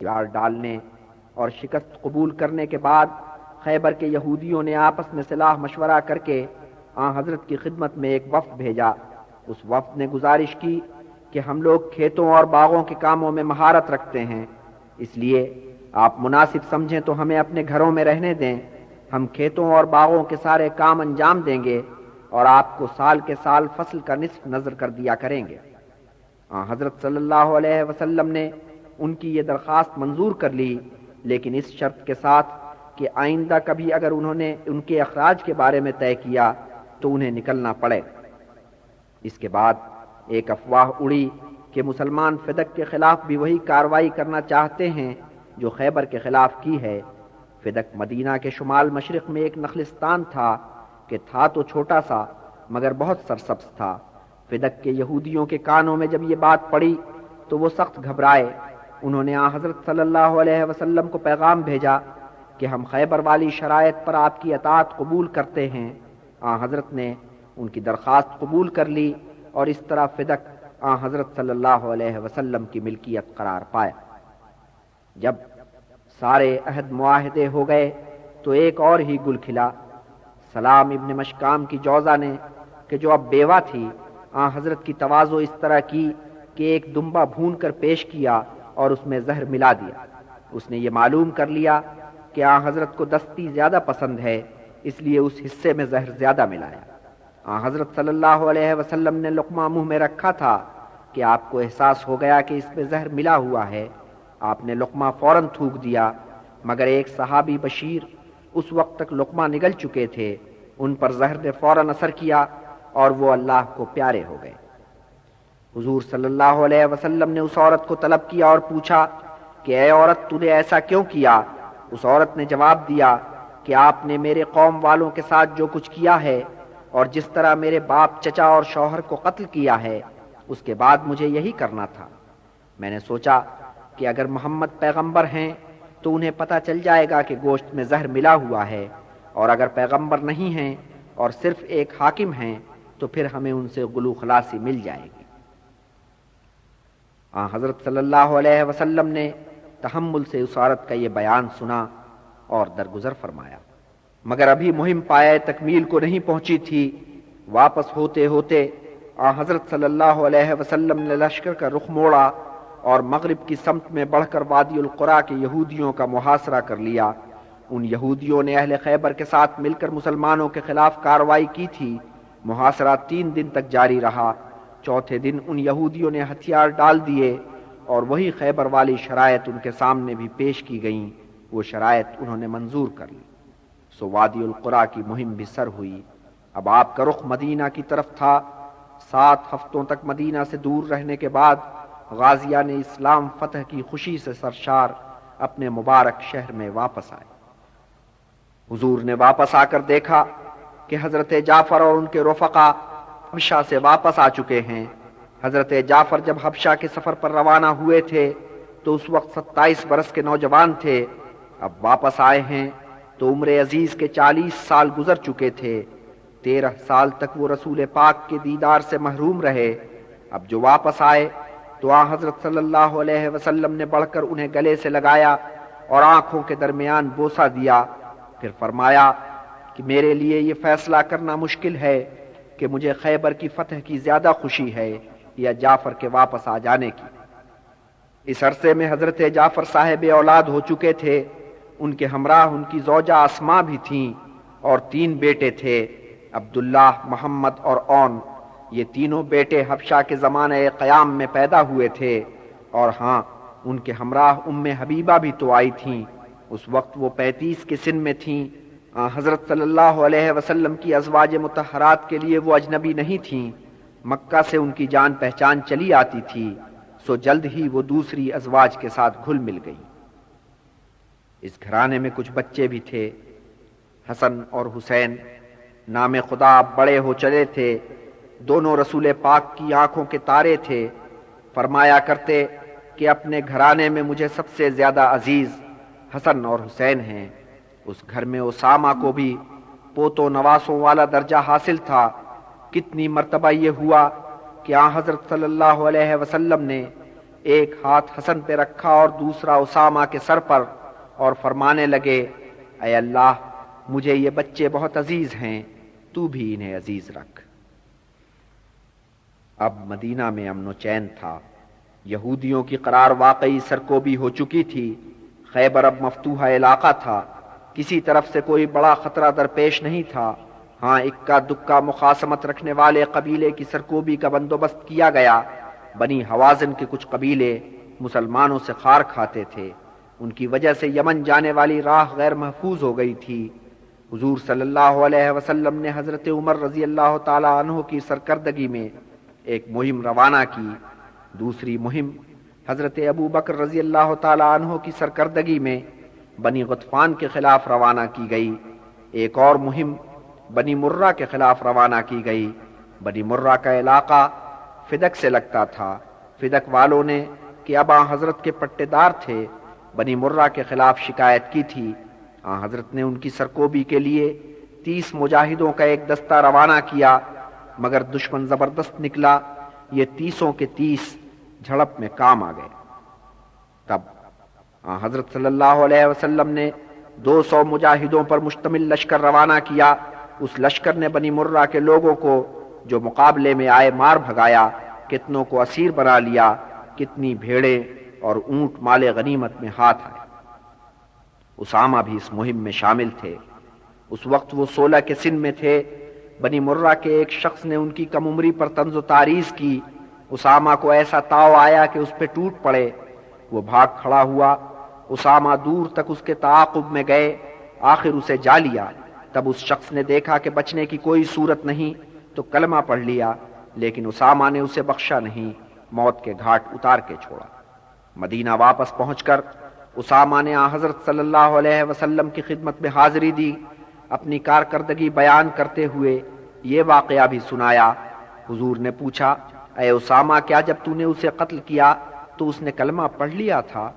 ہتھیار ڈالنے اور شکست قبول کرنے کے بعد خیبر کے یہودیوں نے آپس میں صلاح مشورہ کر کے آن حضرت کی خدمت میں ایک وفد بھیجا۔ اس وفد نے گزارش کی کہ ہم لوگ کھیتوں اور باغوں کے کاموں میں مہارت رکھتے ہیں، اس لیے آپ مناسب سمجھیں تو ہمیں اپنے گھروں میں رہنے دیں، ہم کھیتوں اور باغوں کے سارے کام انجام دیں گے اور آپ کو سال کے سال فصل کا نصف نظر کر دیا کریں گے۔ حضرت صلی اللہ علیہ وسلم نے ان کی یہ درخواست منظور کر لی، لیکن اس شرط کے ساتھ کہ آئندہ کبھی اگر انہوں نے ان کے اخراج کے بارے میں طے کیا تو انہیں نکلنا پڑے۔ اس کے بعد ایک افواہ اڑی کہ مسلمان فدق کے خلاف بھی وہی کارروائی کرنا چاہتے ہیں جو خیبر کے خلاف کی ہے۔ فدق مدینہ کے شمال مشرق میں ایک نخلستان تھا کہ تھا تو چھوٹا سا مگر بہت سرسبز تھا۔ فدق کے یہودیوں کے کانوں میں جب یہ بات پڑی تو وہ سخت گھبرائے۔ انہوں نے حضرت صلی اللہ علیہ وسلم کو پیغام بھیجا کہ ہم خیبر والی شرائط پر آپ کی اطاعت قبول کرتے ہیں۔ حضرت نے ان کی درخواست قبول کر لی اور اس طرح فدق حضرت صلی اللہ علیہ وسلم کی ملکیت قرار پایا۔ جب سارے عہد معاہدے ہو گئے تو ایک اور ہی گل کھلا۔ سلام ابن مشکام کی جوزہ نے کہ جو اب بیوہ تھی حضرت کی تواضع اس طرح کی کہ ایک دمبا بھون کر پیش کیا اور اس میں زہر ملا دیا۔ اس نے یہ معلوم کر لیا کہ حضرت کو دستی زیادہ پسند ہے، اس لیے اس حصے میں زہر زیادہ ملایا۔ حضرت صلی اللہ علیہ وسلم نے لقمہ منہ میں رکھا تھا کہ آپ کو احساس ہو گیا کہ اس میں زہر ملا ہوا ہے۔ آپ نے لقمہ فوراً تھوک دیا، مگر ایک صحابی بشیر اس وقت تک لقمہ نگل چکے تھے، ان پر زہر نے فوراً اثر کیا اور وہ اللہ کو پیارے ہو گئے۔ حضور صلی اللہ علیہ وسلم نے اس عورت کو طلب کیا اور پوچھا کہ اے عورت تو نے ایسا کیوں کیا؟ اس عورت نے جواب دیا کہ آپ نے میرے قوم والوں کے ساتھ جو کچھ کیا ہے اور جس طرح میرے باپ، چچا اور شوہر کو قتل کیا ہے، اس کے بعد مجھے یہی کرنا تھا۔ میں نے سوچا کہ اگر محمد پیغمبر ہیں تو انہیں پتہ چل جائے گا کہ گوشت میں زہر ملا ہوا ہے، اور اگر پیغمبر نہیں ہیں اور صرف ایک حاکم ہیں تو پھر ہمیں ان سے گلو خلاصی مل جائے گی۔ حضرت صلی اللہ علیہ وسلم نے تحمل سے اس عورت کا یہ بیان سنا اور درگزر فرمایا، مگر ابھی مہم پایہ تکمیل کو نہیں پہنچی تھی۔ واپس ہوتے ہوتے حضرت صلی اللہ علیہ وسلم نے لشکر کا رخ موڑا اور مغرب کی سمت میں بڑھ کر وادی القریٰ کے یہودیوں کا محاصرہ کر لیا۔ ان یہودیوں نے اہل خیبر کے ساتھ مل کر مسلمانوں کے خلاف کارروائی کی تھی۔ محاصرہ 3 دن تک جاری رہا۔ چوتھے دن ان یہودیوں نے ہتھیار ڈال دیے اور وہی خیبر والی شرائط ان کے سامنے بھی پیش کی گئیں۔ وہ شرائط انہوں نے منظور کر لی، سو وادی القریٰ کی مہم بھی سر ہوئی۔ اب آپ کا رخ مدینہ کی طرف تھا۔ 7 ہفتوں تک مدینہ سے دور رہنے کے بعد غازیہ نے اسلام فتح کی خوشی سے سرشار اپنے مبارک شہر میں واپس آئے۔ حضور نے واپس آ کر دیکھا کہ حضرت جعفر اور ان کے رفقا حبشہ سے واپس آ چکے ہیں۔ حضرت جعفر جب حبشہ کے سفر پر روانہ ہوئے تھے تو اس وقت 27 برس کے نوجوان تھے، اب واپس آئے ہیں تو عمر عزیز کے 40 سال گزر چکے تھے۔ 13 سال تک وہ رسول پاک کے دیدار سے محروم رہے۔ اب جو واپس آئے تو حضرت صلی اللہ علیہ وسلم نے بڑھ کر انہیں گلے سے لگایا اور آنکھوں کے درمیان بوسہ دیا، پھر فرمایا کہ میرے لیے یہ فیصلہ کرنا مشکل ہے کہ مجھے خیبر کی فتح کی زیادہ خوشی ہے یا جعفر کے واپس آ جانے کی۔ اس عرصے میں حضرت جعفر صاحب اولاد ہو چکے تھے۔ ان کے ہمراہ ان کی زوجہ اسماء بھی تھیں اور 3 بیٹے تھے، عبداللہ، محمد اور اون۔ یہ تینوں بیٹے حبشہ کے زمانہ قیام میں پیدا ہوئے تھے، اور ہاں ان کے ہمراہ ام حبیبہ بھی تو آئی تھیں۔ اس وقت وہ 35 کے سن میں تھیں۔ حضرت صلی اللہ علیہ وسلم کی ازواج مطہرات کے لیے وہ اجنبی نہیں تھیں، مکہ سے ان کی جان پہچان چلی آتی تھی، سو جلد ہی وہ دوسری ازواج کے ساتھ گھل مل گئی۔ اس گھرانے میں کچھ بچے بھی تھے، حسن اور حسین، نام خدا بڑے ہو چلے تھے، دونوں رسول پاک کی آنکھوں کے تارے تھے۔ فرمایا کرتے کہ اپنے گھرانے میں مجھے سب سے زیادہ عزیز حسن اور حسین ہیں۔ اس گھر میں اسامہ کو بھی پوتوں نواسوں والا درجہ حاصل تھا۔ کتنی مرتبہ یہ ہوا کہ حضرت صلی اللہ علیہ وسلم نے ایک ہاتھ حسن پہ رکھا اور دوسرا اسامہ کے سر پر اور فرمانے لگے، اے اللہ مجھے یہ بچے بہت عزیز ہیں، تو بھی انہیں عزیز رکھ۔ اب مدینہ میں امن و چین تھا، یہودیوں کی قرار واقعی سرکوبی ہو چکی تھی، خیبر اب مفتوحہ علاقہ تھا، کسی طرف سے کوئی بڑا خطرہ درپیش نہیں تھا۔ ہاں اکا دکا مخاصمت رکھنے والے قبیلے کی سرکوبی کا بندوبست کیا گیا۔ بنی حوازن کے کچھ قبیلے مسلمانوں سے خار کھاتے تھے، ان کی وجہ سے یمن جانے والی راہ غیر محفوظ ہو گئی تھی۔ حضور صلی اللہ علیہ وسلم نے حضرت عمر رضی اللہ تعالی عنہ کی سرکردگی میں ایک مہم روانہ کی۔ دوسری مہم حضرت ابو بکر رضی اللہ تعالی عنہ کی سرکردگی میں بنی غطفان کے خلاف روانہ کی گئی۔ ایک اور مہم بنی مرہ کے خلاف روانہ کی گئی۔ بنی مرہ کا علاقہ فدق سے لگتا تھا۔ فدق والوں نے کہ اب آن حضرت کے پٹے دار تھے، بنی مرہ کے خلاف شکایت کی تھی۔ آن حضرت نے ان کی سرکوبی کے لیے 30 مجاہدوں کا ایک دستہ روانہ کیا، مگر دشمن زبردست نکلا، یہ 30 کے 30 جھڑپ میں کام آ گئے۔ تب آن حضرت صلی اللہ علیہ وسلم نے 200 مجاہدوں پر مشتمل لشکر روانہ کیا۔ اس لشکر نے بنی مرہ کے لوگوں کو جو مقابلے میں آئے مار بھگایا، کتنوں کو اسیر بنا لیا، کتنی بھیڑیں اور اونٹ مال غنیمت میں ہاتھ آئے۔ اسامہ بھی اس مہم میں شامل تھے۔ اس وقت وہ 16 کے سن میں تھے۔ بنی مرہ کے ایک شخص نے ان کی کم عمری پر طنز و تعریض کی۔ اسامہ کو ایسا تاؤ آیا کہ اس پہ ٹوٹ پڑے۔ وہ بھاگ کھڑا ہوا۔ اسامہ دور تک اس کے تعاقب میں گئے، آخر اسے جا لیا۔ تب اس شخص نے دیکھا کہ بچنے کی کوئی صورت نہیں تو کلمہ پڑھ لیا، لیکن اسامہ نے اسے بخشا نہیں، موت کے گھاٹ اتار کے چھوڑا۔ مدینہ واپس پہنچ کر اسامہ نے حضرت صلی اللہ علیہ وسلم کی خدمت میں حاضری دی۔ اپنی کارکردگی بیان کرتے ہوئے یہ واقعہ بھی سنایا۔ حضور نے پوچھا، اے اسامہ کیا جب تو نے اسے قتل کیا تو اس نے کلمہ پڑھ لیا تھا؟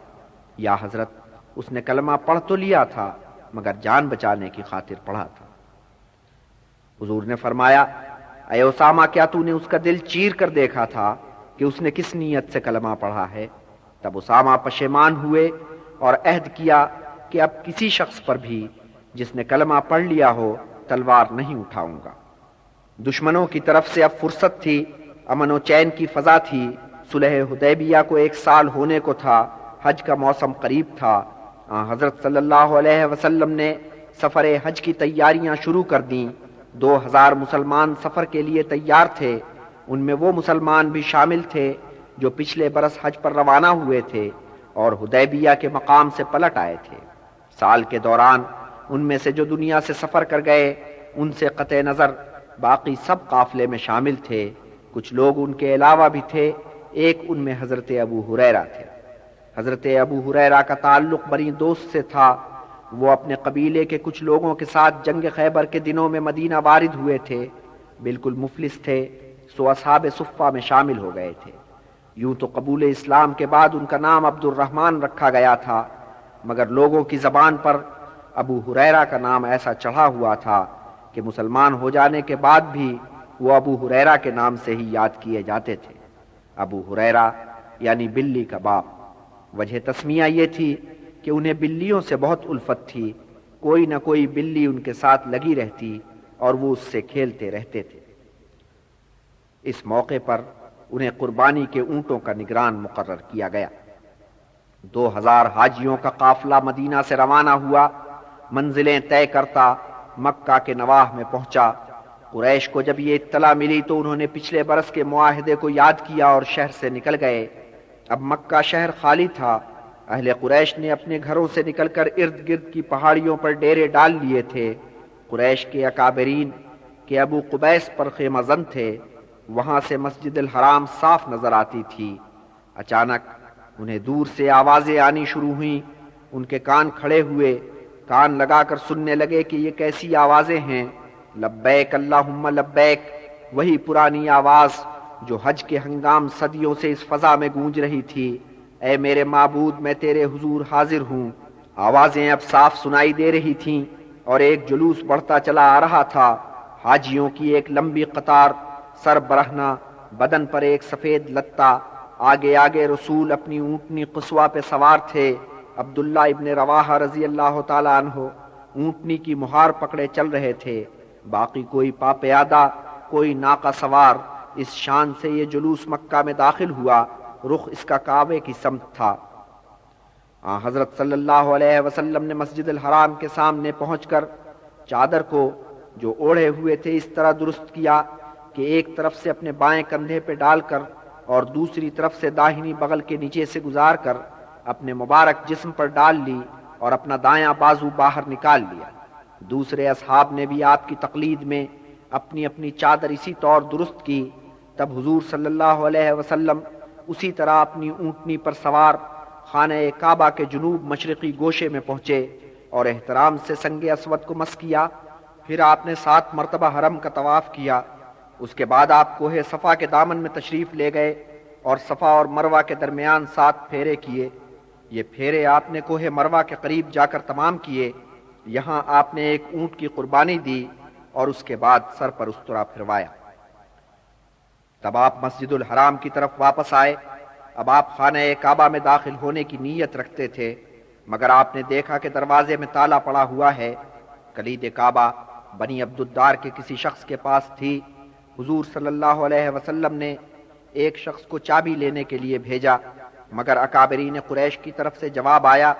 یا حضرت اس نے کلمہ پڑھ تو لیا تھا مگر جان بچانے کی خاطر پڑھا تھا۔ حضور نے فرمایا، اے اسامہ کیا تو نے اس کا دل چیر کر دیکھا تھا کہ اس نے کس نیت سے کلمہ پڑھا ہے؟ تب اسامہ پشیمان ہوئے اور عہد کیا کہ اب کسی شخص پر بھی جس نے کلمہ پڑھ لیا ہو تلوار نہیں اٹھاؤں گا۔ دشمنوں کی طرف سے اب فرصت تھی، امن و چین کی فضا تھی۔ صلح حدیبیہ کو 1 سال ہونے کو تھا، حج کا موسم قریب تھا۔ حضرت صلی اللہ علیہ وسلم نے سفر حج کی تیاریاں شروع کر دیں۔ 2000 مسلمان سفر کے لیے تیار تھے، ان میں وہ مسلمان بھی شامل تھے جو پچھلے برس حج پر روانہ ہوئے تھے اور حدیبیہ کے مقام سے پلٹ آئے تھے۔ سال کے دوران ان میں سے جو دنیا سے سفر کر گئے ان سے قطع نظر باقی سب قافلے میں شامل تھے۔ کچھ لوگ ان کے علاوہ بھی تھے، ایک ان میں حضرت ابو ہریرہ تھے۔ حضرت ابو ہریرہ کا تعلق بنی دوست سے تھا۔ وہ اپنے قبیلے کے کچھ لوگوں کے ساتھ جنگ خیبر کے دنوں میں مدینہ وارد ہوئے تھے، بالکل مفلس تھے، سو اصحاب صفہ میں شامل ہو گئے تھے۔ یوں تو قبول اسلام کے بعد ان کا نام عبد الرحمن رکھا گیا تھا، مگر لوگوں کی زبان پر ابو ہریرہ کا نام ایسا چڑھا ہوا تھا کہ مسلمان ہو جانے کے بعد بھی وہ ابو ہریرہ کے نام سے ہی یاد کیے جاتے تھے۔ ابو ہریرہ یعنی بلی کا باپ۔ وجہ تسمیہ یہ تھی کہ انہیں بلیوں سے بہت الفت تھی، کوئی نہ کوئی بلی ان کے ساتھ لگی رہتی اور وہ اس سے کھیلتے رہتے تھے۔ اس موقع پر انہیں قربانی کے اونٹوں کا نگران مقرر کیا گیا۔ 2000 حاجیوں کا قافلہ مدینہ سے روانہ ہوا، منزلیں طے کرتا مکہ کے نواح میں پہنچا۔ قریش کو جب یہ اطلاع ملی تو انہوں نے پچھلے برس کے معاہدے کو یاد کیا اور شہر سے نکل گئے۔ اب مکہ شہر خالی تھا۔ اہل قریش نے اپنے گھروں سے نکل کر ارد گرد کی پہاڑیوں پر ڈیرے ڈال لیے تھے۔ قریش کے اکابرین کے ابو قبیس پر خیمہ زن تھے، وہاں سے مسجد الحرام صاف نظر آتی تھی۔ اچانک انہیں دور سے آوازیں آنی شروع ہوئیں۔ ان کے کان کھڑے ہوئے، کان لگا کر سننے لگے کہ یہ کیسی آوازیں ہیں۔ لبیک اللہم لبیک، وہی پرانی آواز جو حج کے ہنگام صدیوں سے اس فضا میں گونج رہی تھی۔ اے میرے معبود میں تیرے حضور حاضر ہوں۔ آوازیں اب صاف سنائی دے رہی تھیں اور ایک جلوس بڑھتا چلا آ رہا تھا۔ حاجیوں کی ایک لمبی قطار، سر برہنہ، بدن پر ایک سفید لتا، آگے آگے رسول اپنی اونٹنی قصوہ پہ سوار تھے۔ عبداللہ ابن رواحہ رضی اللہ تعالیٰ عنہ اونٹنی کی مہار پکڑے چل رہے تھے، باقی کوئی پا پیادہ کوئی ناقہ سوار۔ اس شان سے یہ جلوس مکہ میں داخل ہوا، رخ اس کا کعبے کی سمت تھا۔ حضرت صلی اللہ علیہ وسلم نے مسجد الحرام کے سامنے پہنچ کر چادر کو جو اوڑھے ہوئے تھے اس طرح درست کیا کہ ایک طرف سے اپنے بائیں کندھے پہ ڈال کر اور دوسری طرف سے داہنی بغل کے نیچے سے گزار کر اپنے مبارک جسم پر ڈال لی اور اپنا دایاں بازو باہر نکال لیا۔ دوسرے اصحاب نے بھی آپ کی تقلید میں اپنی اپنی چادر اسی طور درست کی۔ تب حضور صلی اللہ علیہ وسلم اسی طرح اپنی اونٹنی پر سوار خانہ کعبہ کے جنوب مشرقی گوشے میں پہنچے اور احترام سے سنگ اسود کو مس کیا۔ پھر آپ نے 7 مرتبہ حرم کا طواف کیا۔ اس کے بعد آپ کوہ صفا کے دامن میں تشریف لے گئے اور صفا اور مروہ کے درمیان 7 پھیرے کیے۔ یہ پھیرے آپ نے کوہ مروہ کے قریب جا کر تمام کیے۔ یہاں آپ نے ایک اونٹ کی قربانی دی اور اس کے بعد سر پر استرا پھروایا۔ تب آپ مسجد الحرام کی طرف واپس آئے۔ اب آپ خانہ کعبہ میں داخل ہونے کی نیت رکھتے تھے، مگر آپ نے دیکھا کہ دروازے میں تالا پڑا ہوا ہے۔ کلید کعبہ بنی عبدالدار کے کسی شخص کے پاس تھی۔ حضور صلی اللہ علیہ وسلم نے ایک شخص کو چابی لینے کے لیے بھیجا، مگر اکابرین قریش کی طرف سے جواب آیا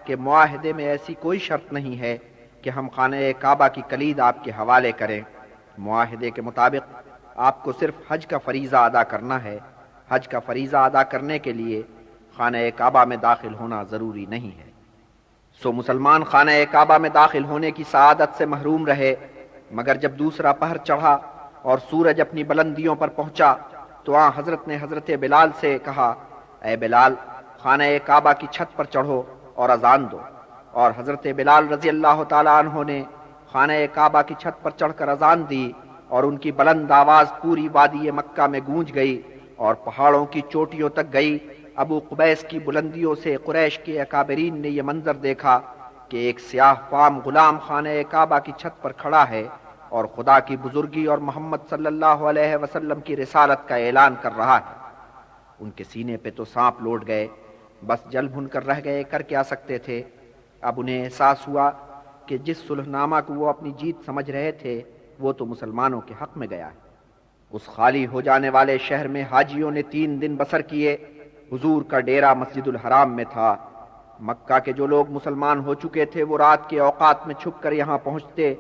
کہ معاہدے میں ایسی کوئی شرط نہیں ہے کہ ہم خانہ کعبہ کی کلید آپ کے حوالے کریں۔ معاہدے کے مطابق آپ کو صرف حج کا فریضہ ادا کرنا ہے۔ حج کا فریضہ ادا کرنے کے لیے خانہ کعبہ میں داخل ہونا ضروری نہیں ہے۔ سو مسلمان خانہ کعبہ میں داخل ہونے کی سعادت سے محروم رہے، مگر جب دوسرا پہر چڑھا اور سورج اپنی بلندیوں پر پہنچا تو حضرت نے حضرت بلال سے کہا، اے بلال، خانہ کعبہ کی چھت پر چڑھو اور اذان دو۔ اور حضرت بلال رضی اللہ تعالیٰ عنہ نے خانہ کعبہ کی چھت پر چڑھ کر اذان دی اور ان کی بلند آواز پوری وادی مکہ میں گونج گئی اور پہاڑوں کی چوٹیوں تک گئی۔ ابو قبیس کی بلندیوں سے قریش کے اکابرین نے یہ منظر دیکھا کہ ایک سیاہ فام غلام خانہ کعبہ کی چھت پر کھڑا ہے اور خدا کی بزرگی اور محمد صلی اللہ علیہ وسلم کی رسالت کا اعلان کر رہا ہے۔ ان کے سینے پہ تو سانپ لوٹ گئے، بس جل بھن کر رہ گئے، کر کیا سکتے تھے۔ اب انہیں احساس ہوا کہ جس صلح نامہ کو وہ اپنی جیت سمجھ رہے تھے وہ تو مسلمانوں کے حق میں گیا ہے۔ اس خالی ہو جانے والے شہر میں حاجیوں نے 3 دن بسر کیے۔ حضور کا ڈیرا مسجد الحرام میں تھا۔ مکہ کے جو لوگ مسلمان ہو چکے تھے وہ رات کے اوقات میں چھپ کر یہاں پہنچتے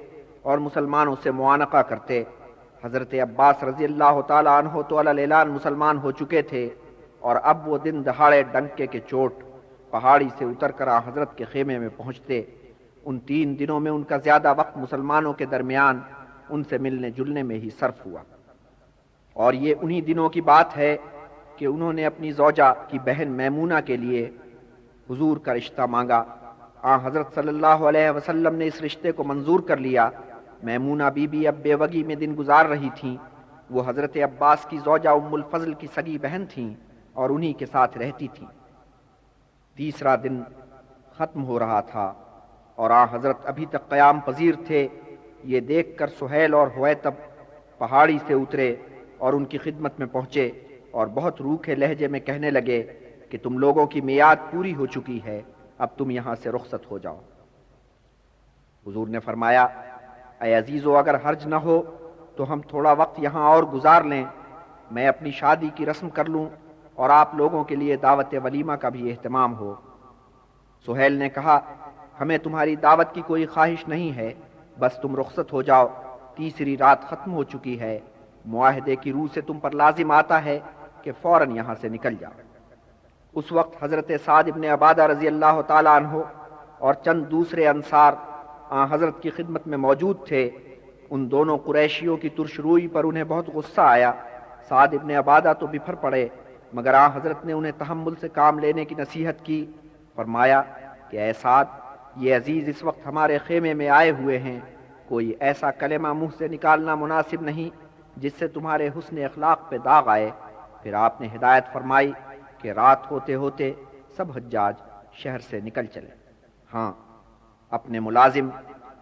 اور مسلمانوں سے معانقہ کرتے۔ حضرت عباس رضی اللہ تعالیٰ عنہ تو علی اعلان مسلمان ہو چکے تھے، اور اب وہ دن دہاڑے ڈنکے کے چوٹ پہاڑی سے اتر کر حضرت کے خیمے میں پہنچتے۔ ان 3 دنوں میں ان کا زیادہ وقت مسلمانوں کے درمیان ان سے ملنے جلنے میں ہی صرف ہوا۔ اور یہ انہی دنوں کی بات ہے کہ انہوں نے اپنی زوجہ کی بہن میمونہ کے لیے حضور کا رشتہ مانگا۔ حضرت صلی اللہ علیہ وسلم نے اس رشتے کو منظور کر لیا۔ میمونہ بی بی اب بیوگی میں دن گزار رہی تھیں۔ وہ حضرت عباس کی زوجہ ام الفضل کی سگی بہن تھیں اور انہی کے ساتھ رہتی تھیں۔ تیسرا دن ختم ہو رہا تھا اور حضرت ابھی تک قیام پذیر تھے۔ یہ دیکھ کر سہیل اور حویتب پہاڑی سے اترے اور ان کی خدمت میں پہنچے اور بہت روکھے لہجے میں کہنے لگے کہ تم لوگوں کی میعاد پوری ہو چکی ہے، اب تم یہاں سے رخصت ہو جاؤ۔ حضور نے فرمایا، اے عزیزو، اگر حرج نہ ہو تو ہم تھوڑا وقت یہاں اور گزار لیں، میں اپنی شادی کی رسم کر لوں اور آپ لوگوں کے لیے دعوت ولیمہ کا بھی اہتمام ہو۔ سہیل نے کہا، ہمیں تمہاری دعوت کی کوئی خواہش نہیں ہے، بس تم رخصت ہو جاؤ، تیسری رات ختم ہو چکی ہے، معاہدے کی روح سے تم پر لازم آتا ہے کہ فوراً یہاں سے نکل جاؤ۔ اس وقت حضرت سعد ابن عبادہ رضی اللہ تعالیٰ عنہ اور چند دوسرے انصار حضرت کی خدمت میں موجود تھے۔ ان دونوں قریشیوں کی ترش روئی پر انہیں بہت غصہ آیا۔ سعد ابن عبادہ تو بپھر پڑے، مگر حضرت نے انہیں تحمل سے کام لینے کی نصیحت کی۔ فرمایا کہ اے سعد، یہ عزیز اس وقت ہمارے خیمے میں آئے ہوئے ہیں، کوئی ایسا کلمہ منہ سے نکالنا مناسب نہیں جس سے تمہارے حسن اخلاق پہ داغ آئے۔ پھر آپ نے ہدایت فرمائی کہ رات ہوتے ہوتے سب حجاج شہر سے نکل چلے۔ ہاں، اپنے ملازم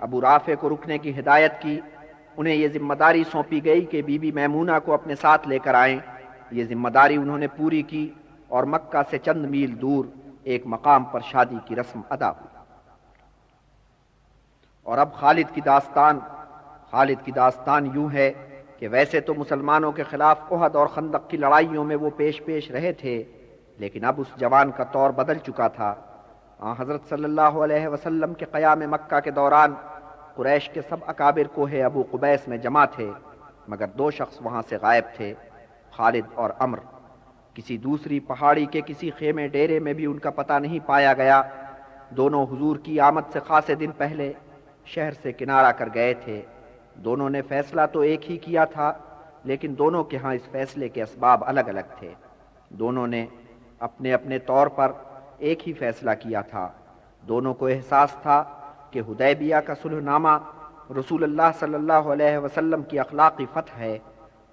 ابو رافع کو رکنے کی ہدایت کی۔ انہیں یہ ذمہ داری سونپی گئی کہ بی بی میمونہ کو اپنے ساتھ لے کر آئیں۔ یہ ذمہ داری انہوں نے پوری کی اور مکہ سے چند میل دور ایک مقام پر شادی کی رسم ادا ہوئی۔ اور اب خالد کی داستان یوں ہے کہ ویسے تو مسلمانوں کے خلاف احد اور خندق کی لڑائیوں میں وہ پیش رہے تھے، لیکن اب اس جوان کا طور بدل چکا تھا۔ حضرت صلی اللہ علیہ وسلم کے قیام مکہ کے دوران قریش کے سب اکابر کوہ ابو قبیس میں جمع تھے، مگر دو شخص وہاں سے غائب تھے، خالد اور عمر۔ کسی دوسری پہاڑی کے کسی خیمے ڈیرے میں بھی ان کا پتہ نہیں پایا گیا۔ دونوں حضور کی آمد سے خاصے دن پہلے شہر سے کنارہ کر گئے تھے۔ دونوں نے فیصلہ تو ایک ہی کیا تھا، لیکن دونوں کے ہاں اس فیصلے کے اسباب الگ الگ تھے۔ دونوں نے اپنے اپنے طور پر ایک ہی فیصلہ کیا تھا۔ دونوں کو احساس تھا کہ حدیبیہ کا صلح نامہ رسول اللہ صلی اللہ علیہ وسلم کی اخلاقی فتح ہے،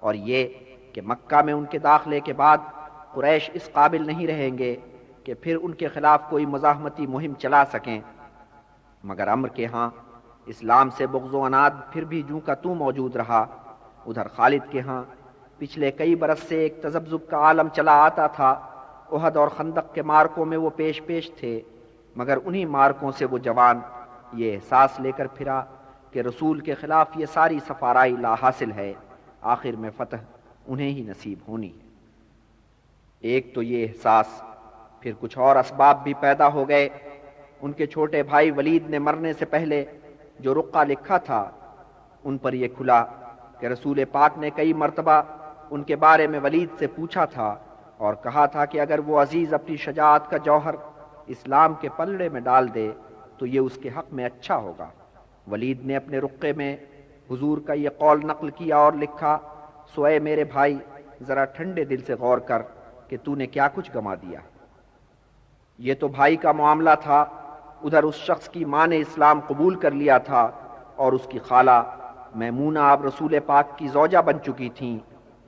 اور یہ کہ مکہ میں ان کے داخلے کے بعد قریش اس قابل نہیں رہیں گے کہ پھر ان کے خلاف کوئی مزاحمتی مہم چلا سکیں۔ مگر عمر کے ہاں اسلام سے بغض و عناد پھر بھی جوں کا توں موجود رہا۔ ادھر خالد کے ہاں پچھلے کئی برس سے ایک تذبذب کا عالم چلا آتا تھا۔ احد اور خندق کے مارکوں میں وہ پیش تھے، مگر انہی مارکوں سے وہ جوان یہ احساس لے کر پھرا کہ رسول کے خلاف یہ ساری سفارائی لا حاصل ہے، آخر میں فتح انہیں ہی نصیب ہونی ہے۔ ایک تو یہ احساس، پھر کچھ اور اسباب بھی پیدا ہو گئے۔ ان کے چھوٹے بھائی ولید نے مرنے سے پہلے جو رقعہ لکھا تھا، ان پر یہ کھلا کہ رسول پاک نے کئی مرتبہ ان کے بارے میں ولید سے پوچھا تھا اور کہا تھا کہ اگر وہ عزیز اپنی شجاعت کا جوہر اسلام کے پلڑے میں ڈال دے تو یہ اس کے حق میں اچھا ہوگا۔ ولید نے اپنے رقعے میں حضور کا یہ قول نقل کیا اور لکھا، سو اے میرے بھائی، ذرا ٹھنڈے دل سے غور کر کہ تو نے کیا کچھ گما دیا۔ یہ تو بھائی کا معاملہ تھا۔ ادھر اس شخص کی ماں نے اسلام قبول کر لیا تھا اور اس کی خالہ میمونہ اب رسول پاک کی زوجہ بن چکی تھیں،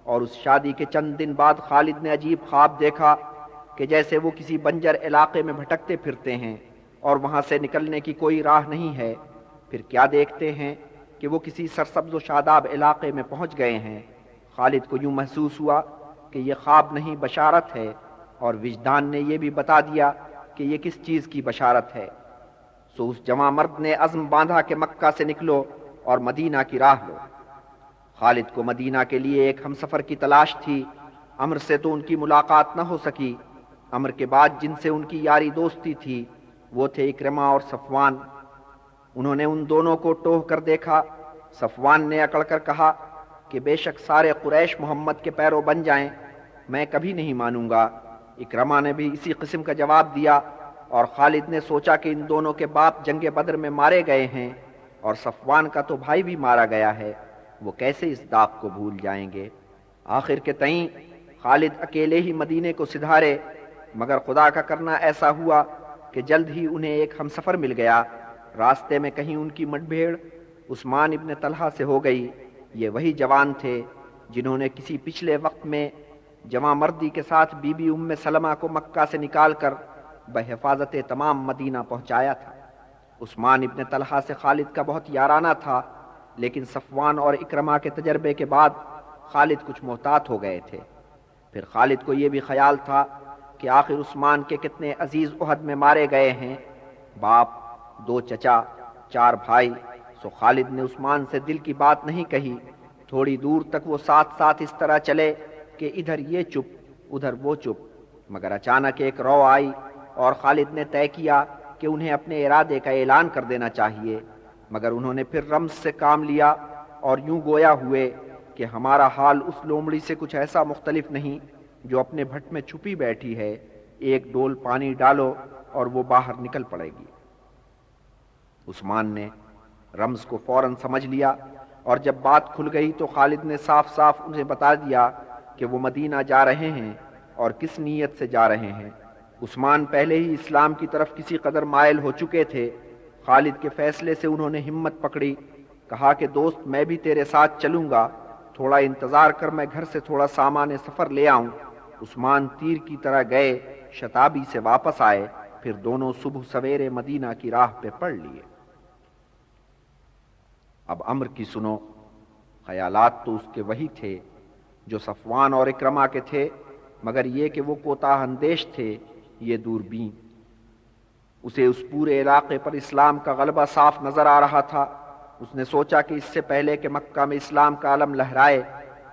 اور اس شادی کے چند دن بعد خالد نے عجیب خواب دیکھا کہ جیسے وہ کسی بنجر علاقے میں بھٹکتے پھرتے ہیں اور وہاں سے نکلنے کی کوئی راہ نہیں ہے۔ پھر کیا دیکھتے ہیں کہ وہ کسی سرسبز و شاداب علاقے میں پہنچ گئے ہیں۔ خالد کو یوں محسوس ہوا کہ یہ خواب نہیں بشارت ہے، اور وجدان نے یہ بھی بتا دیا کہ یہ کس چیز کی بشارت ہے۔ سو اس جوان مرد نے عزم باندھا کہ مکہ سے نکلو اور مدینہ کی راہ لو۔ خالد کو مدینہ کے لیے ایک ہمسفر کی تلاش تھی۔ عمر سے تو ان کی ملاقات نہ ہو سکی۔ عمر کے بعد جن سے ان کی یاری دوستی تھی وہ تھے اکرمہ اور صفوان۔ انہوں نے ان دونوں کو ٹوہ کر دیکھا۔ صفوان نے اکڑ کر کہا کہ بے شک سارے قریش محمد کے پیرو بن جائیں، میں کبھی نہیں مانوں گا۔ اکرمہ نے بھی اسی قسم کا جواب دیا، اور خالد نے سوچا کہ ان دونوں کے باپ جنگ بدر میں مارے گئے ہیں اور صفوان کا تو بھائی بھی مارا گیا ہے، وہ کیسے اس داغ کو بھول جائیں گے۔ آخر کے تئیں خالد اکیلے ہی مدینے کو سدھارے، مگر خدا کا کرنا ایسا ہوا کہ جلد ہی انہیں ایک ہمسفر مل گیا۔ راستے میں کہیں ان کی مٹبھیڑ عثمان ابن طلحہ سے ہو گئی۔ یہ وہی جوان تھے جنہوں نے کسی پچھلے وقت میں جواں مردی کے ساتھ بی بی ام سلمہ کو مکہ سے نکال کر بحفاظت تمام مدینہ پہنچایا تھا۔ عثمان ابن طلحہ سے خالد کا بہت یارانہ تھا، لیکن صفوان اور اکرمہ کے تجربے کے بعد خالد کچھ محتاط ہو گئے تھے۔ پھر خالد کو یہ بھی خیال تھا کہ آخر عثمان کے کتنے عزیز احد میں مارے گئے ہیں، باپ، 2 چچا، 4 بھائی۔ سو خالد نے عثمان سے دل کی بات نہیں کہی۔ تھوڑی دور تک وہ ساتھ ساتھ اس طرح چلے کہ ادھر یہ چپ ادھر وہ چپ، مگر اچانک ایک رو آئی اور خالد نے طے کیا کہ انہیں اپنے ارادے کا اعلان کر دینا چاہیے، مگر انہوں نے پھر رمز سے کام لیا اور یوں گویا ہوئے کہ ہمارا حال اس لومڑی سے کچھ ایسا مختلف نہیں جو اپنے بھٹ میں چھپی بیٹھی ہے، ایک ڈول پانی ڈالو اور وہ باہر نکل پڑے گی۔ عثمان نے رمز کو فوراً سمجھ لیا، اور جب بات کھل گئی تو خالد نے صاف صاف انہیں بتا دیا کہ وہ مدینہ جا رہے ہیں اور کس نیت سے جا رہے ہیں۔ عثمان پہلے ہی اسلام کی طرف کسی قدر مائل ہو چکے تھے۔ خالد کے فیصلے سے انہوں نے ہمت پکڑی، کہا کہ دوست میں بھی تیرے ساتھ چلوں گا، تھوڑا انتظار کر، میں گھر سے تھوڑا سامان سفر لے آؤں۔ عثمان تیر کی طرح گئے، شتابی سے واپس آئے، پھر دونوں صبح سویرے مدینہ کی راہ پہ پڑ لیے۔ اب عمر کی سنو، خیالات تو اس کے وہی تھے جو صفوان اور اکرما کے تھے، مگر یہ کہ وہ کوتاہ اندیش تھے، یہ دوربین۔ اسے اس پورے علاقے پر اسلام کا غلبہ صاف نظر آ رہا تھا۔ اس نے سوچا کہ اس سے پہلے کہ مکہ میں اسلام کا علم لہرائے،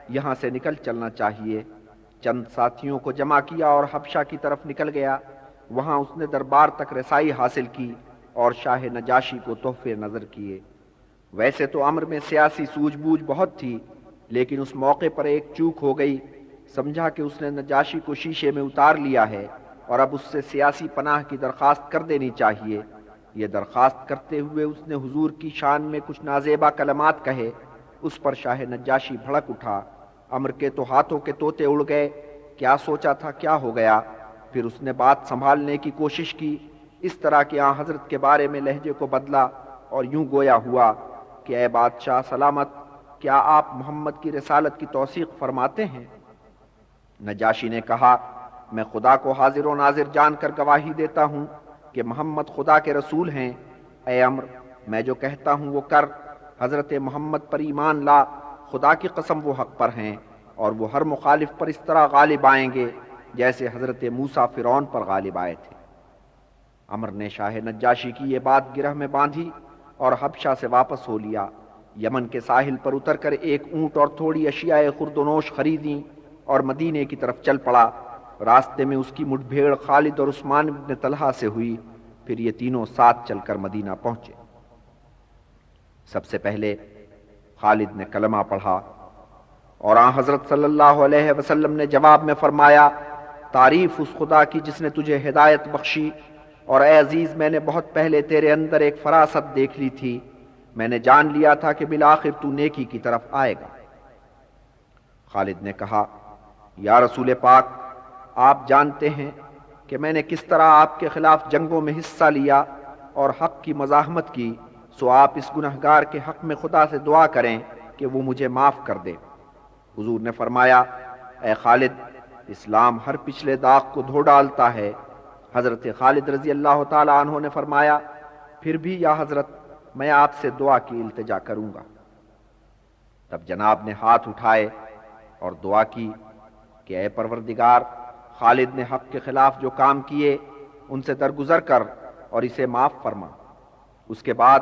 یہاں سے نکل چلنا چاہیے۔ چند ساتھیوں کو جمع کیا اور حبشہ کی طرف نکل گیا۔ وہاں اس نے دربار تک رسائی حاصل کی اور شاہ نجاشی کو تحفے نظر کیے۔ ویسے تو امر میں سیاسی سوجھ بوجھ بہت تھی، لیکن اس موقع پر ایک چوک ہو گئی۔ سمجھا کہ اس نے نجاشی کو شیشے میں اتار لیا ہے اور اب اس سے سیاسی پناہ کی درخواست کر دینی چاہیے۔ یہ درخواست کرتے ہوئے اس نے حضور کی شان میں کچھ نازیبا کلمات کہے۔ اس پر شاہ نجاشی بھڑک اٹھا۔ امر کے تو ہاتھوں کے طوطے اڑ گئے۔ کیا سوچا تھا کیا ہو گیا؟ پھر اس نے بات سنبھالنے کی کوشش کی، اس طرح کہ آن حضرت کے بارے میں لہجے کو بدلا اور یوں گویا ہوا کہ اے بادشاہ سلامت، کیا آپ محمد کی رسالت کی توثیق فرماتے ہیں؟ نجاشی نے کہا، میں خدا کو حاضر و ناظر جان کر گواہی دیتا ہوں کہ محمد خدا کے رسول ہیں۔ اے امر، میں جو کہتا ہوں وہ کر۔ حضرت محمد پر ایمان لا، خدا کی قسم وہ حق پر ہیں، اور وہ ہر مخالف پر اس طرح غالب آئیں گے جیسے حضرت موسیٰ فرعون پر غالب آئے تھے۔ امر نے شاہ نجاشی کی یہ بات گرہ میں باندھی اور حبشہ سے واپس ہو لیا۔ یمن کے ساحل پر اتر کر ایک اونٹ اور تھوڑی اشیاء خرد و نوش خریدیں اور مدینے کی طرف چل پڑا۔ راستے میں اس کی مٹ بھیڑ خالد اور عثمان بن طلحہ سے ہوئی۔ پھر یہ تینوں ساتھ چل کر مدینہ پہنچے۔ سب سے پہلے خالد نے کلمہ پڑھا اور آن حضرت صلی اللہ علیہ وسلم نے جواب میں فرمایا، تعریف اس خدا کی جس نے تجھے ہدایت بخشی، اور اے عزیز، میں نے بہت پہلے تیرے اندر ایک فراست دیکھ لی تھی۔ میں نے جان لیا تھا کہ بالآخر تو نیکی کی طرف آئے گا۔ خالد نے کہا، یا رسول پاک، آپ جانتے ہیں کہ میں نے کس طرح آپ کے خلاف جنگوں میں حصہ لیا اور حق کی مزاحمت کی، سو آپ اس گنہگار کے حق میں خدا سے دعا کریں کہ وہ مجھے معاف کر دے۔ حضور نے فرمایا، اے خالد، اسلام ہر پچھلے داغ کو دھو ڈالتا ہے۔ حضرت خالد رضی اللہ تعالی عنہ نے فرمایا، پھر بھی یا حضرت، میں آپ سے دعا کی التجا کروں گا۔ تب جناب نے ہاتھ اٹھائے اور دعا کی کہ اے پروردگار، خالد نے حق کے خلاف جو کام کیے ان سے درگزر کر اور اسے معاف فرما۔ اس کے بعد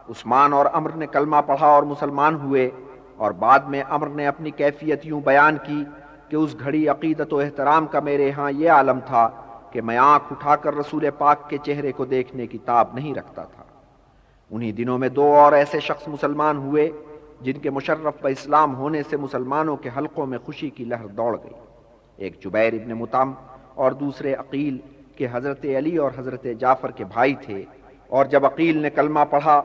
عثمان اور عمر نے کلمہ پڑھا اور مسلمان ہوئے، اور بعد میں عمر نے اپنی کیفیت یوں بیان کی کہ اس گھڑی عقیدت و احترام کا میرے ہاں یہ عالم تھا کہ میں آنکھ اٹھا کر رسول پاک کے چہرے کو دیکھنے کی تاب نہیں رکھتا تھا۔ انہی دنوں میں دو اور ایسے شخص مسلمان ہوئے جن کے مشرف بہ اسلام ہونے سے مسلمانوں کے حلقوں میں خوشی کی لہر دوڑ گئی۔ ایک جبیر ابن مطعم اور دوسرے عقیل کہ حضرت علی اور حضرت جعفر کے بھائی تھے۔ اور جب عقیل نے کلمہ پڑھا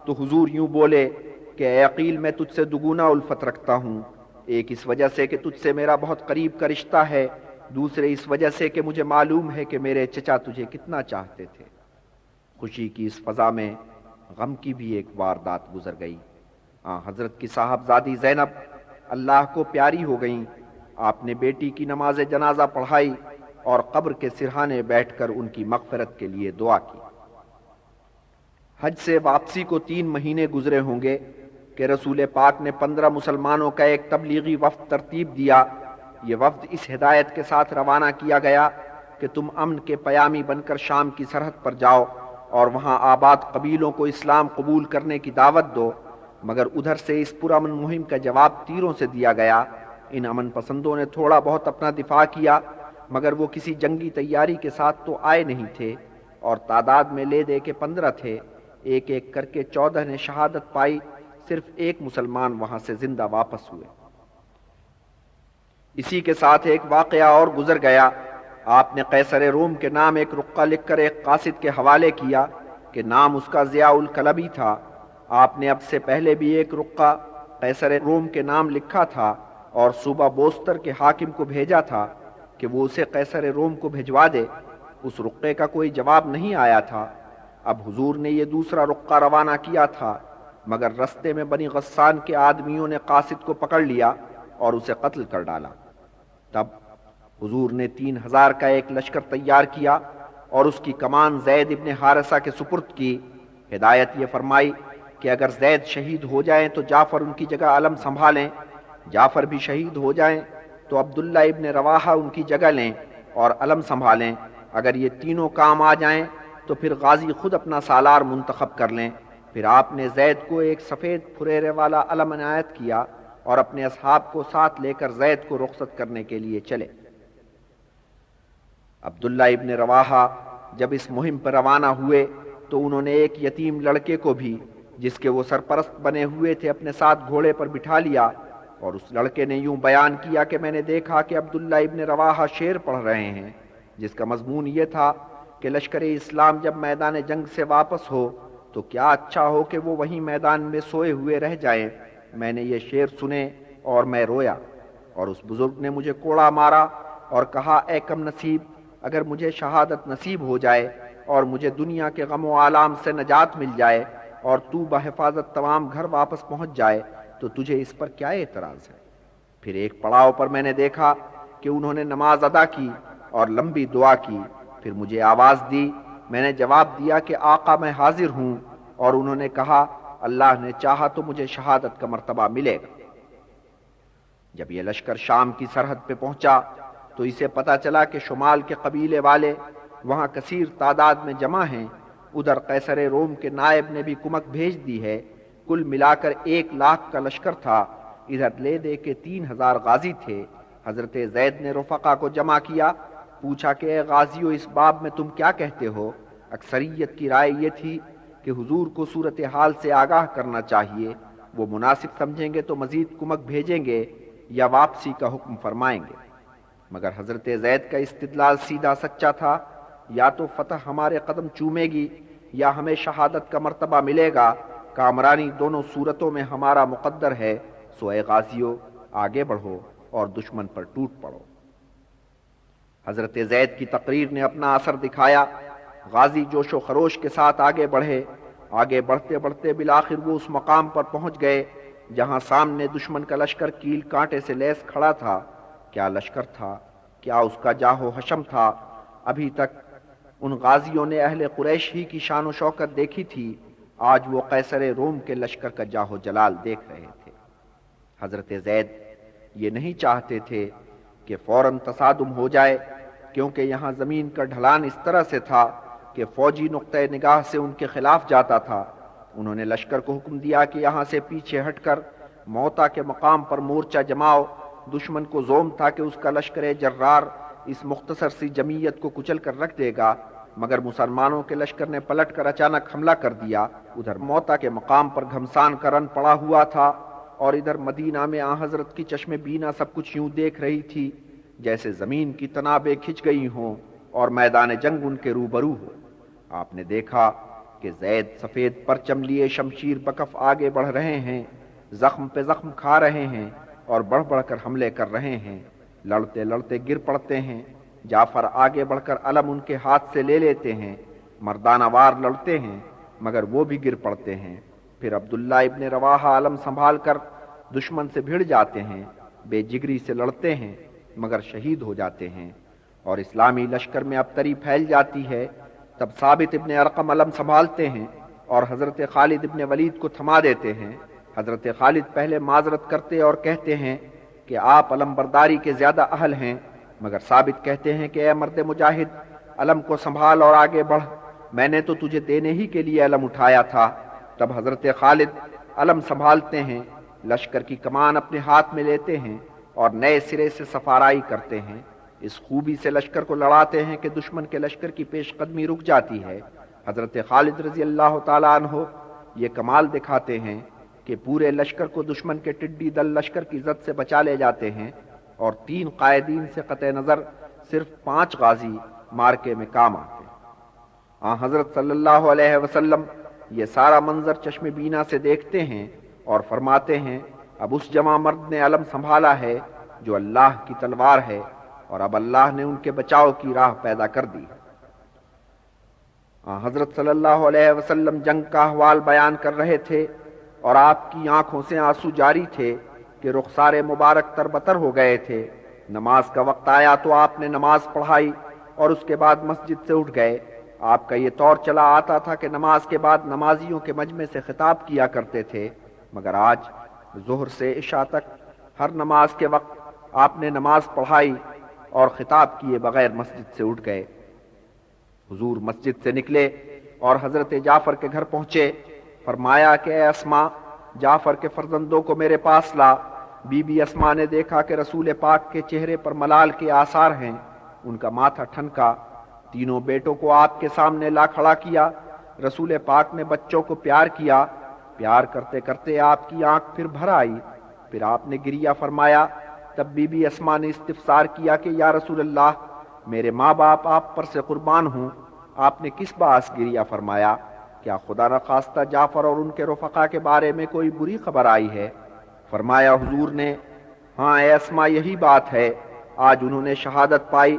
تو حضور یوں بولے کہ اے عقیل، میں تجھ سے دگنا الفت رکھتا ہوں، ایک اس وجہ سے کہ تجھ سے میرا بہت قریب کا رشتہ ہے، دوسرے اس وجہ سے کہ مجھے معلوم ہے کہ میرے چچا تجھے کتنا چاہتے تھے۔ خوشی کی اس فضا میں غم کی بھی ایک واردات گزر گئی۔ حضرت کی صاحبزادی زینب اللہ کو پیاری ہو گئیں۔ آپ نے بیٹی کی نماز جنازہ پڑھائی اور قبر کے سرہانے بیٹھ کر ان کی مغفرت کے لیے دعا کی۔ حج سے واپسی کو 3 مہینے گزرے ہوں گے کہ رسول پاک نے 15 مسلمانوں کا ایک تبلیغی وفد ترتیب دیا۔ یہ وفد اس ہدایت کے ساتھ روانہ کیا گیا کہ تم امن کے پیامی بن کر شام کی سرحد پر جاؤ اور وہاں آباد قبیلوں کو اسلام قبول کرنے کی دعوت دو، مگر ادھر سے اس پرامن مہم کا جواب تیروں سے دیا گیا۔ ان امن پسندوں نے تھوڑا بہت اپنا دفاع کیا، مگر وہ کسی جنگی تیاری کے ساتھ تو آئے نہیں تھے، اور تعداد میں لے دے کے 15 تھے۔ ایک ایک کر کے 14 نے شہادت پائی، صرف ایک مسلمان وہاں سے زندہ واپس ہوئے۔ اسی کے ساتھ ایک واقعہ اور گزر گیا۔ آپ نے قیصر روم کے نام ایک رقعہ لکھ کر ایک قاصد کے حوالے کیا کہ نام اس کا ضیاء الکلبی تھا۔ آپ نے اب سے پہلے بھی ایک رقعہ قیصر روم کے نام لکھا تھا اور صوبہ بوستر کے حاکم کو بھیجا تھا کہ وہ اسے قیصر روم کو بھجوا دے۔ اس رقعے کا کوئی جواب نہیں آیا تھا۔ اب حضور نے یہ دوسرا رقعہ روانہ کیا تھا، مگر رستے میں بنی غسان کے آدمیوں نے قاصد کو پکڑ لیا اور اسے قتل کر ڈالا۔ تب حضور نے 3000 کا ایک لشکر تیار کیا اور اس کی کمان زید ابن حارثہ کے سپرد کی۔ ہدایت یہ فرمائی کہ اگر زید شہید ہو جائیں تو جعفر ان کی جگہ علم سنبھالیں، جعفر بھی شہید ہو جائیں تو عبداللہ ابن رواحہ ان کی جگہ لیں اور علم سنبھالیں۔ اگر یہ تینوں کام آ جائیں تو پھر غازی خود اپنا سالار منتخب کر لیں۔ پھر آپ نے زید کو ایک سفید پھریرے والا علم عنایت کیا اور اپنے اصحاب کو ساتھ لے کر زید کو رخصت کرنے کے لیے چلے۔ عبداللہ ابن رواحہ جب اس مہم پر روانہ ہوئے تو انہوں نے ایک یتیم لڑکے کو بھی، جس کے وہ سرپرست بنے ہوئے تھے، اپنے ساتھ گھوڑے پر بٹھا لیا، اور اس لڑکے نے یوں بیان کیا کہ میں نے دیکھا کہ عبداللہ ابن رواحہ شعر پڑھ رہے ہیں، جس کا مضمون یہ تھا کہ لشکر اسلام جب میدان جنگ سے واپس ہو تو کیا اچھا ہو کہ وہ وہیں میدان میں سوئے ہوئے رہ جائیں۔ میں نے یہ شعر سنے اور میں رویا، اور اس بزرگ نے مجھے کوڑا مارا اور کہا، اے کم نصیب، اگر مجھے شہادت نصیب ہو جائے اور مجھے دنیا کے غم و آلام سے نجات مل جائے اور تو بحفاظت تمام گھر واپس پہنچ جائے تو تجھے اس پر کیا اعتراض ہے؟ پھر ایک پڑاؤ پر میں نے دیکھا کہ انہوں نے نماز ادا کی اور لمبی دعا کی، پھر مجھے آواز دی، میں نے جواب دیا کہ آقا میں حاضر ہوں، اور انہوں نے کہا، اللہ نے چاہا تو مجھے شہادت کا مرتبہ ملے گا۔ جب یہ لشکر شام کی سرحد پہ پہنچا تو اسے پتا چلا کہ شمال کے قبیلے والے وہاں کثیر تعداد میں جمع ہیں۔ ادھر قیصر روم کے نائب نے بھی کمک بھیج دی ہے، کل ملا کر 1,00,000 کا لشکر تھا۔ ادھر لے دے کے 3,000 غازی تھے۔ حضرت زید نے رفقا کو جمع کیا، پوچھا کہ اے غازیو، اس باب میں تم کیا کہتے ہو؟ اکثریت کی رائے یہ تھی کہ حضور کو صورتحال سے آگاہ کرنا چاہیے، وہ مناسب سمجھیں گے تو مزید کمک بھیجیں گے یا واپسی کا حکم فرمائیں گے۔ مگر حضرت زید کا استدلال سیدھا سچا تھا، یا تو فتح ہمارے قدم چومے گی یا ہمیں شہادت کا مرتبہ ملے گا، کامرانی دونوں صورتوں میں ہمارا مقدر ہے، سو اے غازیو آگے بڑھو اور دشمن پر ٹوٹ پڑو۔ حضرت زید کی تقریر نے اپنا اثر دکھایا، غازی جوش و خروش کے ساتھ آگے بڑھے۔ آگے بڑھتے بڑھتے بالآخر وہ اس مقام پر پہنچ گئے جہاں سامنے دشمن کا لشکر کیل کانٹے سے لیس کھڑا تھا۔ کیا لشکر تھا، کیا اس کا جاہ و حشم تھا! ابھی تک ان غازیوں نے اہل قریش ہی کی شان و شوکت دیکھی تھی، آج وہ قیصر روم کے لشکر کا جاہ و جلال دیکھ رہے تھے۔ حضرت زید یہ نہیں چاہتے تھے کہ فوراً تصادم ہو جائے، کیونکہ یہاں زمین کا ڈھلان اس طرح سے تھا کہ فوجی نقطۂ نگاہ سے ان کے خلاف جاتا تھا۔ انہوں نے لشکر کو حکم دیا کہ یہاں سے پیچھے ہٹ کر موتا کے مقام پر مورچہ جماؤ۔ دشمن کو زوم تھا کہ اس کا لشکر جرار اس مختصر سی جمعیت کو کچل کر رکھ دے گا، مگر مسلمانوں کے لشکر نے پلٹ کر اچانک حملہ کر دیا۔ ادھر موتا کے مقام پر گھمسان کا رن پڑا ہوا تھا، اور ادھر مدینہ میں آن حضرت کی چشم بینا سب کچھ یوں دیکھ رہی تھی جیسے زمین کی تنابیں کھنچ گئی ہوں اور میدان جنگ ان کے روبرو ہو۔ آپ نے دیکھا کہ زید سفید پرچم لیے شمشیر بکف آگے بڑھ رہے ہیں، زخم پہ زخم کھا رہے ہیں اور بڑھ بڑھ کر حملے کر رہے ہیں، لڑتے لڑتے گر پڑتے ہیں۔ جعفر آگے بڑھ کر علم ان کے ہاتھ سے لے لیتے ہیں، مردانہ وار لڑتے ہیں مگر وہ بھی گر پڑتے ہیں۔ پھر عبداللہ ابن رواحہ علم سنبھال کر دشمن سے بھڑ جاتے ہیں، بے جگری سے لڑتے ہیں مگر شہید ہو جاتے ہیں، اور اسلامی لشکر میں ابتری پھیل جاتی ہے۔ تب ثابت ابن ارقم علم سنبھالتے ہیں اور حضرت خالد ابن ولید کو تھما دیتے ہیں۔ حضرت خالد پہلے معذرت کرتے اور کہتے ہیں کہ آپ علم برداری کے زیادہ اہل ہیں، مگر ثابت کہتے ہیں کہ اے مرد مجاہد، علم کو سنبھال اور آگے بڑھ، میں نے تو تجھے دینے ہی کے لیے علم اٹھایا تھا۔ تب حضرت خالد علم سنبھالتے ہیں، لشکر کی کمان اپنے ہاتھ میں لیتے ہیں اور نئے سرے سے سفارائی کرتے ہیں۔ اس خوبی سے لشکر کو لڑاتے ہیں کہ دشمن کے لشکر کی پیش قدمی رک جاتی ہے۔ حضرت خالد رضی اللہ تعالیٰ عنہ یہ کمال دکھاتے ہیں کہ پورے لشکر کو دشمن کے ٹڈی دل لشکر کی زد سے بچا لے جاتے ہیں، اور 3 قائدین سے قطع نظر صرف 5 غازی مارکے میں کام آتے ہیں۔ حضرت صلی اللہ علیہ وسلم یہ سارا منظر چشم بینا سے دیکھتے ہیں اور فرماتے ہیں، اب اس جمع مرد نے علم سنبھالا ہے جو اللہ کی تلوار ہے، اور اب اللہ نے ان کے بچاؤ کی راہ پیدا کر دی۔ حضرت صلی اللہ علیہ وسلم جنگ کا احوال بیان کر رہے تھے اور آپ کی آنکھوں سے آنسو جاری تھے کہ رخسار مبارک تربتر ہو گئے تھے۔ نماز کا وقت آیا تو آپ نے نماز پڑھائی اور اس کے بعد مسجد سے اٹھ گئے۔ آپ کا یہ طور چلا آتا تھا کہ نماز کے بعد نمازیوں کے مجمع سے خطاب کیا کرتے تھے، مگر آج ظہر سے عشاء تک ہر نماز کے وقت آپ نے نماز پڑھائی اور خطاب کیے بغیر مسجد سے اٹھ گئے۔ حضور مسجد سے نکلے اور حضرت جعفر کے گھر پہنچے۔ فرمایا کہ اے اسما، جعفر کے فرزندوں کو میرے پاس لا۔ بی بی اسما نے دیکھا کہ رسول پاک کے چہرے پر ملال کے آثار ہیں۔ ان کا ماتھا ٹھنکا۔ تینوں بیٹوں کو آپ کے سامنے لا کھڑا کیا۔ رسول پاک نے بچوں کو پیار کیا۔ پیار کرتے کرتے آپ کی آنکھ پھر بھر آئی۔ پھر آپ نے گریہ فرمایا۔ تب بی بی اسما نے استفسار کیا کہ یا رسول اللہ، میرے ماں باپ آپ پر سے قربان ہوں، آپ نے کس باعث گریہ فرمایا؟ کیا خدا نخواستہ جعفر اور ان کے رفقا کے بارے میں کوئی بری خبر آئی ہے؟ فرمایا حضور نے، ہاں اے اسما، یہی بات ہے، آج انہوں نے شہادت پائی